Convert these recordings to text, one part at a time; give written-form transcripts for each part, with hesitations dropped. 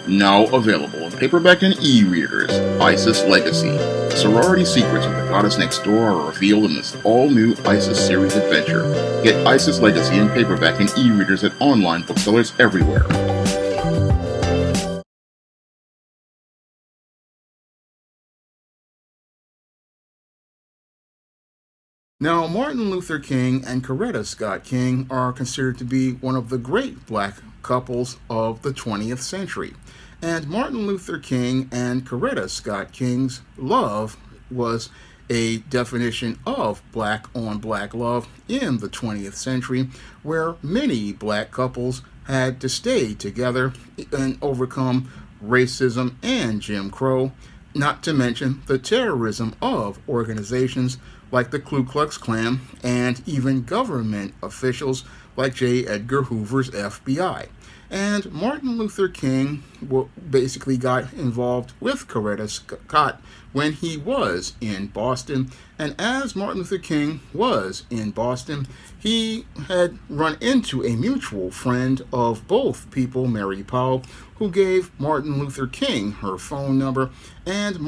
Now available in paperback and e-readers, Isis Legacy. The sorority secrets of the goddess next door are revealed in this all-new Isis series adventure. Get Isis Legacy in paperback and e-readers at online booksellers everywhere. Now, Martin Luther King and Coretta Scott King are considered to be one of the great black couples of the 20th century. And Martin Luther King and Coretta Scott King's love was a definition of black on black love in the 20th century, where many black couples had to stay together and overcome racism and Jim Crow, not to mention the terrorism of organizations like the Ku Klux Klan and even government officials like J. Edgar Hoover's FBI. And Martin Luther King basically got involved with Coretta Scott when he was in Boston. And as Martin Luther King was in Boston, he had run into a mutual friend of both people, Mary Powell, who gave Martin Luther King her phone number. And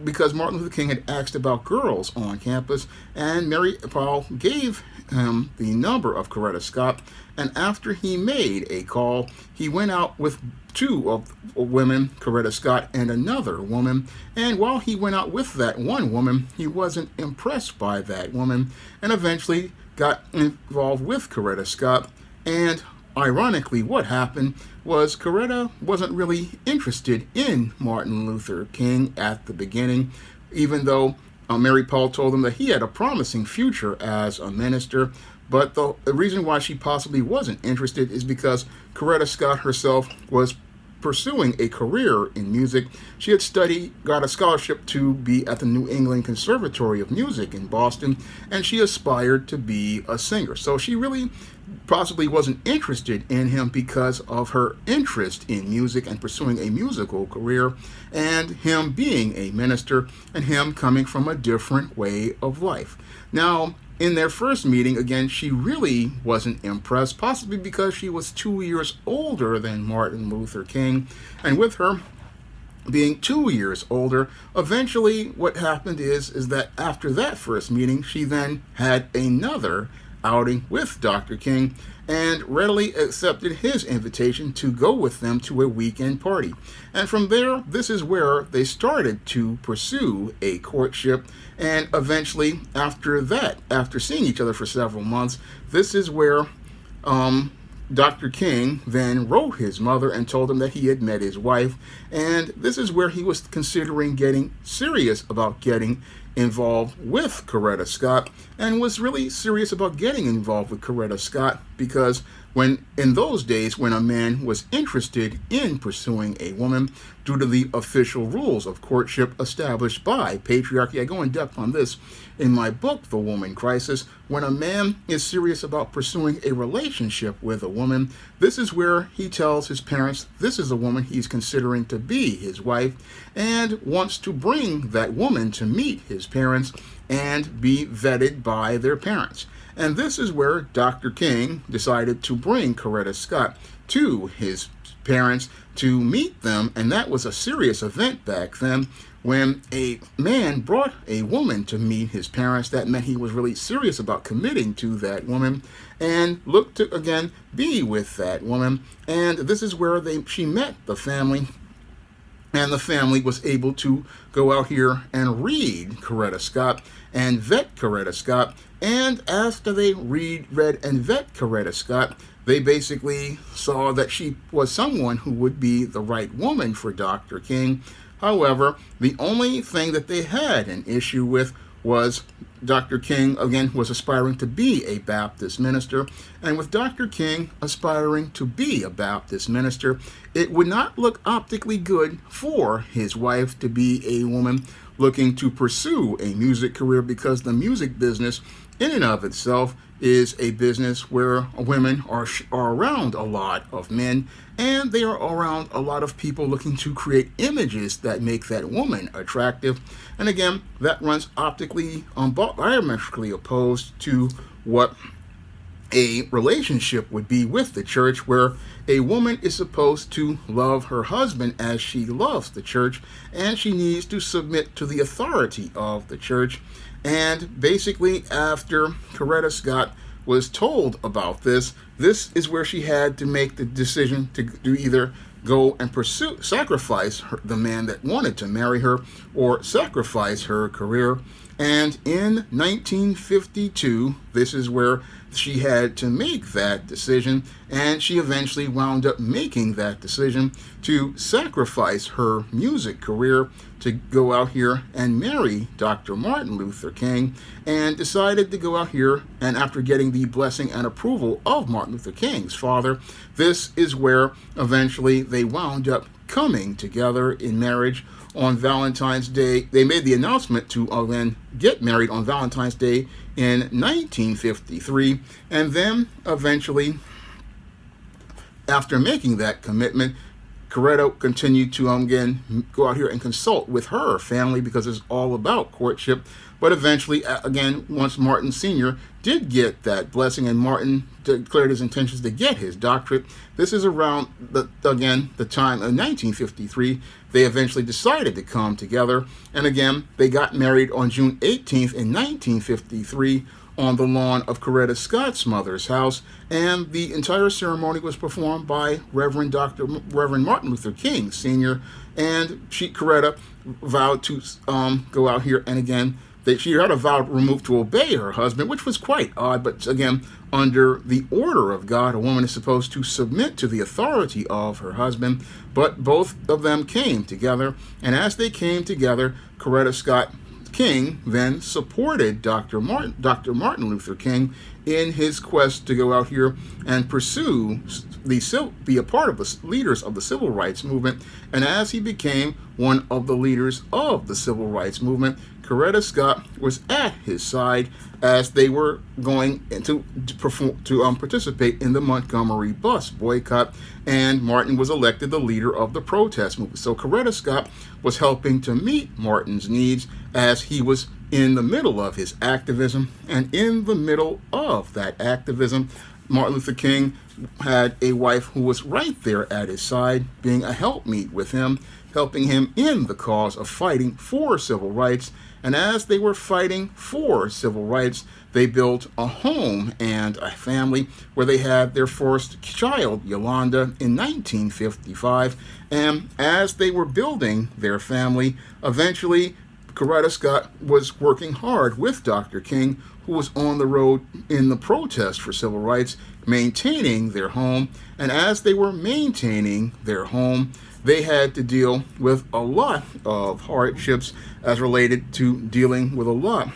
because Martin Luther King had asked about girls on campus, and Mary Powell gave him the number of Coretta Scott. And after he made a call, he went out with two of women, Coretta Scott and another woman. And while he went out with that one woman, he wasn't impressed by that woman and eventually got involved with Coretta Scott. And ironically, what happened was Coretta wasn't really interested in Martin Luther King at the beginning, even though Mary Powell told him that he had a promising future as a minister. But the reason why she possibly wasn't interested is because Coretta Scott herself was pursuing a career in music. She had got a scholarship to be at the New England Conservatory of Music in Boston, and she aspired to be a singer. So she really possibly wasn't interested in him because of her interest in music and pursuing a musical career, and him being a minister, and him coming from a different way of life. Now, in their first meeting, again, she really wasn't impressed, possibly because she was 2 years older than Martin Luther King. And with her being 2 years older, eventually what happened is that after that first meeting, she then had another outing with Dr. King and readily accepted his invitation to go with them to a weekend party. And from there, this is where they started to pursue a courtship. And eventually, after that, after seeing each other for several months, this is where Dr. King then wrote his mother and told him that he had met his wife. And this is where he was considering getting serious about getting involved with Coretta Scott, and was really serious about getting involved with Coretta Scott because in those days when a man was interested in pursuing a woman, due to the official rules of courtship established by patriarchy, I go in depth on this in my book, The Woman Crisis. When a man is serious about pursuing a relationship with a woman, this is where he tells his parents this is a woman he's considering to be his wife, and wants to bring that woman to meet his parents and be vetted by their parents. And this is where Dr. King decided to bring Coretta Scott to his parents to meet them. And that was a serious event back then. When a man brought a woman to meet his parents, that meant he was really serious about committing to that woman and looked to, again, be with that woman. And this is where she met the family. And the family was able to go out here and read Coretta Scott and vet Coretta Scott. And after they read and vet Coretta Scott, they basically saw that she was someone who would be the right woman for Dr. King. However, the only thing that they had an issue with was Dr. King, again, was aspiring to be a Baptist minister. And with Dr. King aspiring to be a Baptist minister, it would not look optically good for his wife to be a woman looking to pursue a music career, because the music business in and of itself is a business where women are around a lot of men, and they are around a lot of people looking to create images that make that woman attractive. And again, that runs optically diametrically opposed to what a relationship would be with the church, where a woman is supposed to love her husband as she loves the church, and she needs to submit to the authority of the church. And basically, after Coretta Scott was told about this, this is where she had to make the decision to either go and sacrifice the man that wanted to marry her, or sacrifice her career. And in 1952, this is where she had to make that decision, and she eventually wound up making that decision to sacrifice her music career to go out here and marry Dr. Martin Luther King, and decided to go out here, and after getting the blessing and approval of Martin Luther King's father, this is where eventually they wound up coming together in marriage on Valentine's Day. They made the announcement to then get married on Valentine's Day in 1953, and then eventually, after making that commitment, Coretta continued to again go out here and consult with her family, because it's all about courtship. But eventually, again, once Martin Sr. did get that blessing, and Martin declared his intentions to get his doctorate, this is around the time of 1953, they eventually decided to come together. And again, they got married on June 18th in 1953 on the lawn of Coretta Scott's mother's house, and the entire ceremony was performed by Reverend Martin Luther King Sr. And Coretta vowed to go out here, and again, she had a vow removed to obey her husband, which was quite odd. But again, under the order of God, a woman is supposed to submit to the authority of her husband. But both of them came together, and as they came together, Coretta Scott King then supported Dr. Martin Luther King in his quest to go out here and pursue be a part of the leaders of the civil rights movement. And as he became one of the leaders of the civil rights movement, Coretta Scott was at his side as they were going to participate in the Montgomery bus boycott, and Martin was elected the leader of the protest movement. So Coretta Scott was helping to meet Martin's needs as he was in the middle of his activism. And in the middle of that activism, Martin Luther King had a wife who was right there at his side, being a helpmeet with him, helping him in the cause of fighting for civil rights. And as they were fighting for civil rights, they built a home and a family where they had their first child, Yolanda, in 1955. And as they were building their family, eventually Coretta Scott was working hard with Dr. King, who was on the road in the protest for civil rights, maintaining their home. And as they were maintaining their home, they had to deal with a lot of hardships as related to dealing with a lot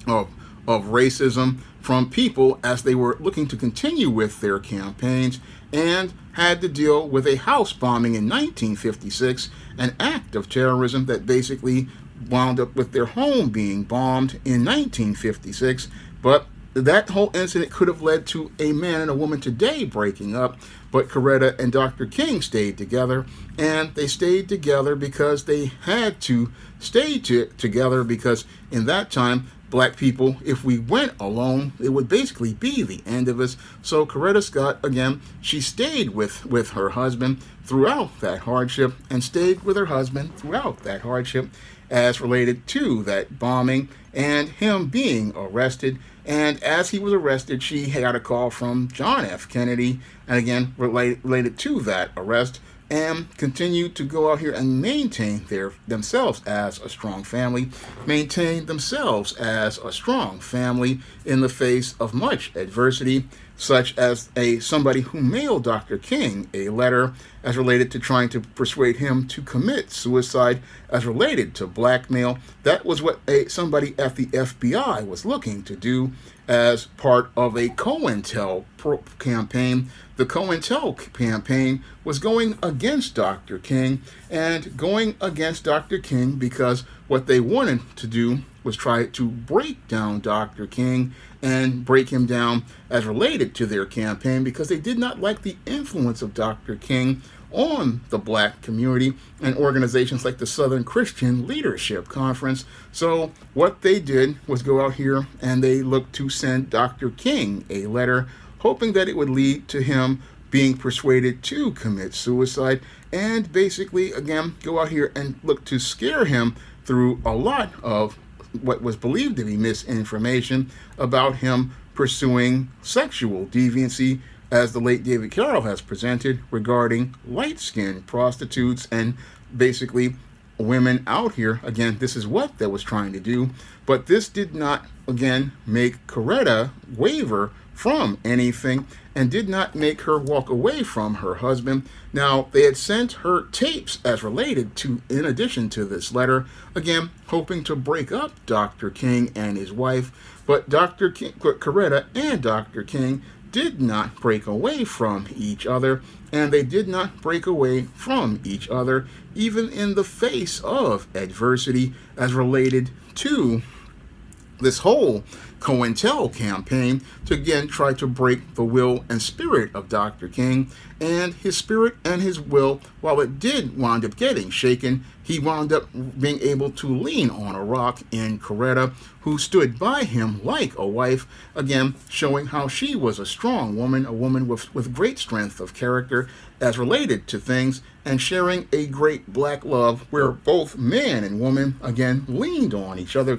of racism from people as they were looking to continue with their campaigns, and had to deal with a house bombing in 1956, an act of terrorism that basically wound up with their home being bombed in 1956. But that whole incident could have led to a man and a woman today breaking up, but Coretta and Dr. King stayed together, and they stayed together because they had to stay together, because in that time, black people, if we went alone, it would basically be the end of us. So Coretta Scott, again, she stayed with her husband throughout that hardship, and stayed with her husband throughout that hardship as related to that bombing and him being arrested. And as he was arrested, she had a call from John F. Kennedy, and again, related to that arrest, and continued to go out here and maintain themselves as a strong family, maintain themselves as a strong family in the face of much adversity, such as somebody who mailed Dr. King a letter as related to trying to persuade him to commit suicide as related to blackmail. That was what somebody at the FBI was looking to do as part of a COINTEL campaign. The COINTEL campaign was going against Dr. King, and going against Dr. King because what they wanted to do was try to break down Dr. King and break him down as related to their campaign, because they did not like the influence of Dr. King on the black community and organizations like the Southern Christian Leadership Conference. So what they did was go out here and they looked to send Dr. King a letter, hoping that it would lead to him being persuaded to commit suicide, and basically, again, go out here and look to scare him through a lot of what was believed to be misinformation about him pursuing sexual deviancy, as the late David Carroll has presented, regarding light-skinned prostitutes and basically women out here. Again, this is what they was trying to do, but this did not, again, make Coretta waver from anything and did not make her walk away from her husband. Now, they had sent her tapes as related to, in addition to this letter, again, hoping to break up Dr. King and his wife, but Coretta and Dr. King did not break away from each other, and they did not break away from each other even in the face of adversity as related to this whole COINTEL campaign to again try to break the will and spirit of Dr. King. And his spirit and his will, while it did wind up getting shaken, he wound up being able to lean on a rock in Coretta, who stood by him like a wife, again showing how she was a strong woman, a woman with great strength of character as related to things, and sharing a great black love where both man and woman, again, leaned on each other,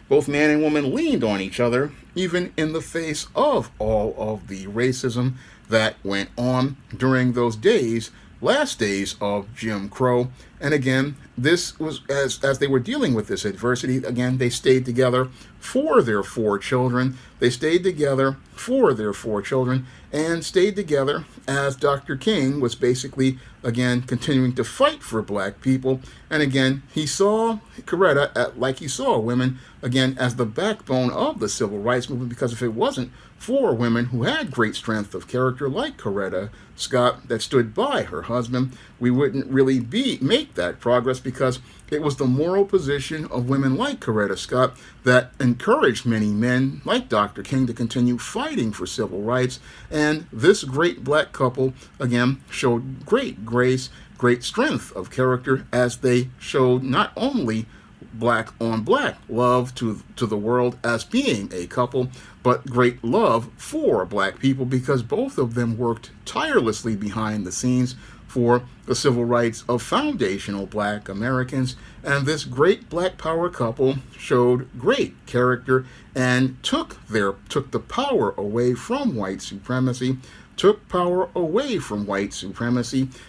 both man and woman leaned on each other, even in the face of all of the racism that went on during those days, last days of Jim Crow. And again, this was as they were dealing with this adversity, again, they stayed together for their 4 children. They stayed together for their 4 children and stayed together as Dr. King was basically, again, continuing to fight for black people. And again, he saw Coretta, like he saw women, again, as the backbone of the civil rights movement, because if it wasn't for women who had great strength of character like Coretta Scott that stood by her husband, we wouldn't really make that progress, because it was the moral position of women like Coretta Scott that encouraged many men like Dr. King to continue fighting for civil rights. And this great black couple, again, showed great grace, great strength of character, as they showed not only black on black love to the world as being a couple, but great love for black people, because both of them worked tirelessly behind the scenes for the civil rights of foundational black Americans. And this great black power couple showed great character and took the power away from white supremacy,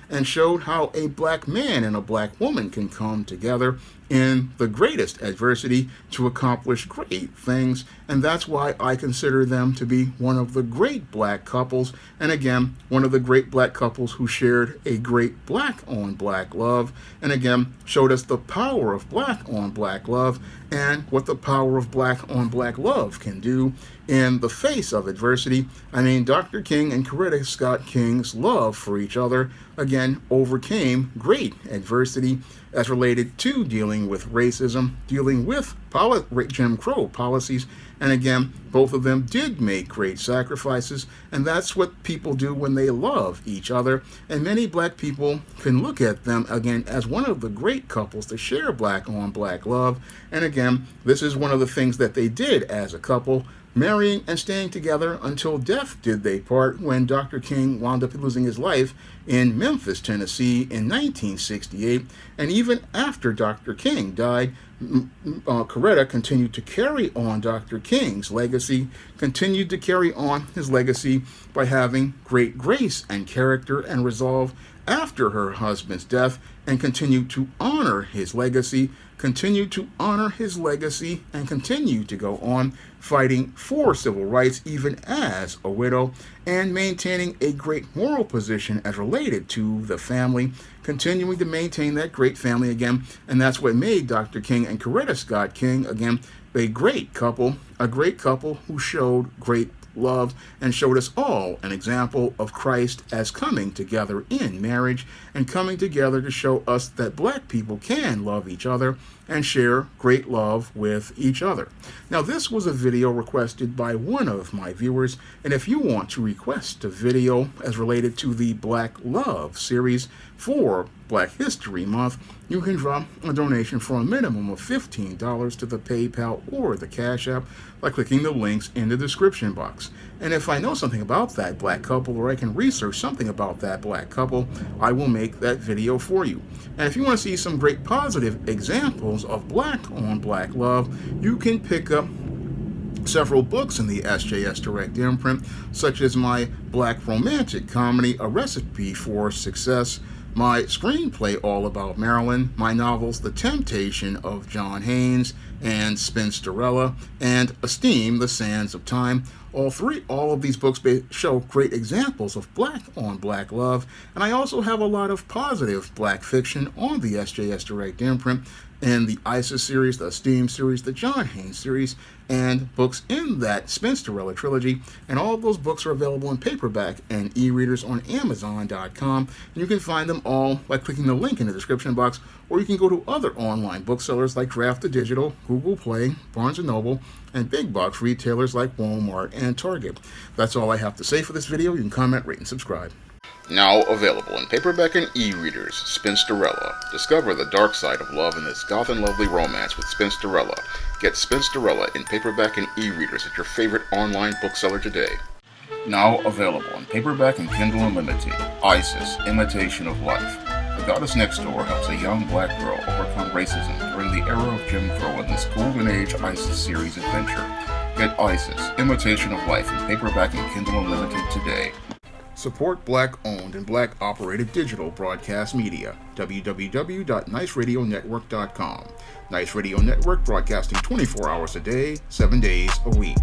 and showed how a black man and a black woman can come together in the greatest adversity to accomplish great things. And that's why I consider them to be one of the great black couples, and again, one of the great black couples who shared a great black on black love, and again, showed us the power of black on black love and what the power of black on black love can do in the face of adversity. I mean, Dr. King and Coretta Scott King's love for each other, again, overcame great adversity as related to dealing with racism, dealing with Jim Crow policies, and again, both of them did make great sacrifices, and that's what people do when they love each other. And many black people can look at them, again, as one of the great couples to share black on black love. And again, this is one of the things that they did as a couple, marrying and staying together until death did they part, when Dr. King wound up losing his life in Memphis, Tennessee in 1968. And even after Dr. King died, Coretta continued to carry on Dr. King's legacy, continued to carry on his legacy by having great grace and character and resolve after her husband's death, and continued to honor his legacy, and continue to go on fighting for civil rights even as a widow, and maintaining a great moral position as related to the family, continuing to maintain that great family again. And that's what made Dr. King and Coretta Scott King, again, a great couple who showed great love and showed us all an example of Christ as coming together in marriage and coming together to show us that black people can love each other and share great love with each other. Now, this was a video requested by one of my viewers, and if you want to request a video as related to the Black Love series for Black History Month, you can drop a donation for a minimum of $15 to the PayPal or the Cash App by clicking the links in the description box. And if I know something about that black couple, or I can research something about that black couple, I will make that video for you. And if you want to see some great positive examples of black on black love, you can pick up several books in the SJS Direct imprint, such as my black romantic comedy, A Recipe for Success, my screenplay All About Marilyn, my novels The Temptation of John Haynes and Spinsterella, and Esteem, The Sands of Time. All of these books show great examples of black on black love, and I also have a lot of positive black fiction on the SJS Direct imprint in the ISIS series, the Esteem series, the John Haynes series, and books in that Spinsterella trilogy. And all of those books are available in paperback and e-readers on Amazon.com. And you can find them all by clicking the link in the description box, or you can go to other online booksellers like Draft to Digital, Google Play, Barnes & Noble, and big box retailers like Walmart and Target. That's all I have to say for this video. You can comment, rate, and subscribe. Now available in paperback and e-readers, Spinsterella. Discover the dark side of love in this goth and lovely romance with Spinsterella. Get Spinsterella in paperback and e-readers at your favorite online bookseller today. Now available in paperback and Kindle Unlimited, Isis, Imitation of Life. The Goddess Next Door helps a young black girl overcome racism during the era of Jim Crow in this Golden Age ISIS series adventure. Get Isis, Imitation of Life in paperback and Kindle Unlimited today. Support black-owned and black-operated digital broadcast media. www.niceradionetwork.com. Nice Radio Network, broadcasting 24 hours a day, 7 days a week.